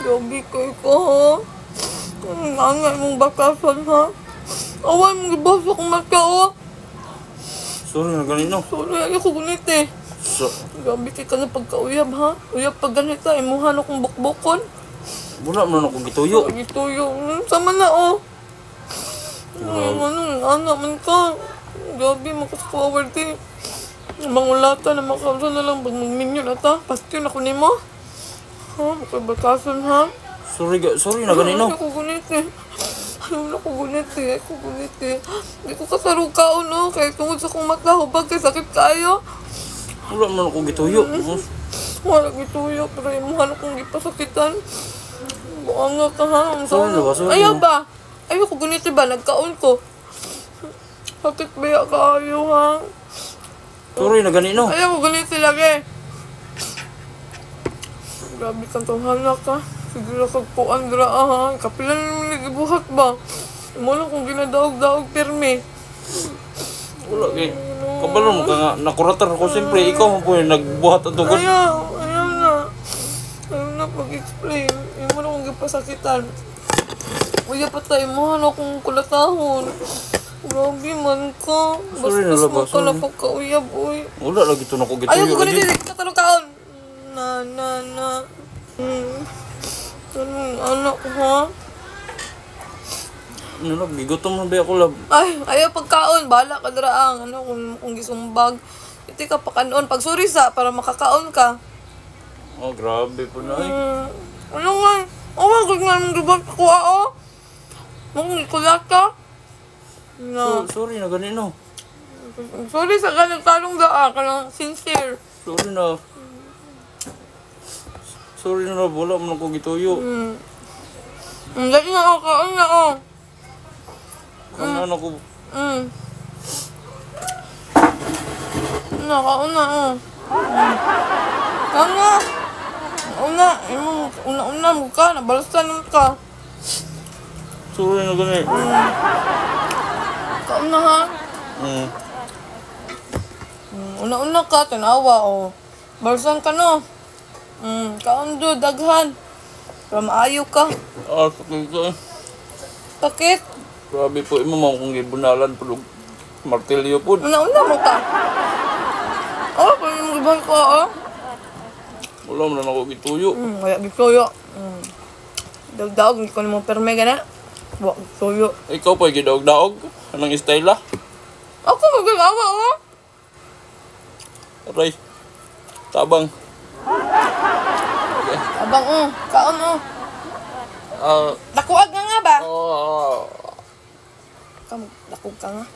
Grabe ko ha. Ang angay mong bakasan ha. Awan mong gibasa kong mata oh. Sorry na ganito. Sorry, ayoko gunit eh. Grabe ka na pagkauyab ha. Uyab pag ganita, imuhan akong bukbukon. Wala man ako gituyo. Gituyo. Sama na oh. Ay, anak man ka. Grabe, makasforward eh. Mangulata na makausa na lang pag mag-minyon ata. Pastyon ako ni mo. Ha, makabatasan ha. Sorry na ganito. Ay, ako gunit eh. Ako gunit eh. Hindi ko kasarong kaon no. Kaya tungod sa kong mata, hubag kay sakit kayo. Wala man ako gituyo. Wala gituyo, pero imuhan akong gipasakitan. Buanga ka ha. Sorry na ba? Ayaw ba? Ayaw ko gunit ba? Nagkaon ko. Sakit ba kayo ha? Sorry na ganito. Ayaw ko gunit lagi. Grabe kang tawhala ka. Siguro kagpuan dra ha. Kapilan naman nagibuhat ba? Mo lang kung ginadaog-daog pirmi. Wala kay. Kabalo mo ka nga. Nakuratar ko siyempre. Ikaw mo po yung nagbuhat at tugod. Ayaw na. Ayaw na pag-explain. Ayaw mo na kong gipasakitan. Uya pa tayo mo. Ano kong kulatahon. Grabe man ka. Sorry na laba. Bastos mo ka na pagkauyab, uy. Wala lagi ito na ko gituyo. Ayaw ko ganito. Katalong kaon. Na. Anong anak ko ha? Ano, bigutom na ba ako lab? Ay, ayaw pagkaon. Bahala ka daraang. Ano, kung gisumbag. Iti ka pakanoon. Pagsuri sa, para makakaon ka. Oh, grabe po na eh. Ano nga? Kung nga nang gabot ko oh. Mong ikulat ka. No. Sorry na ganito. Sorry sa ganang talong daa. Kanang sincere. Sorry na wala mo na ko gituyo. Dali na ako. Kaon na oh. Ano ko? Kaon na oh. Kaon na. Una mo ka. Nabalasan mo ka. Sorry na ganito. Kaon na ha. Una ka. Tanawa oh. Balasan ka no. Kaon do. Daghan. Para maayo ka. Sakit ka. Sakit. Grabe po, imo mo kung gibunalan po martilyo po. Una mo ka. Oh, kung yung gibay ko, oh. Wala mo na ako gituyo. Wala gituyo. Daog-daog, hindi ko naman perme gana. Wala gituyo. Ikaw pa gidaog-daog? Anong style ah? Ako magagawa, oh. Aray, tabang. Abang, kaon, oh. Nakuag nga ba? Oo. Nakug ka nga.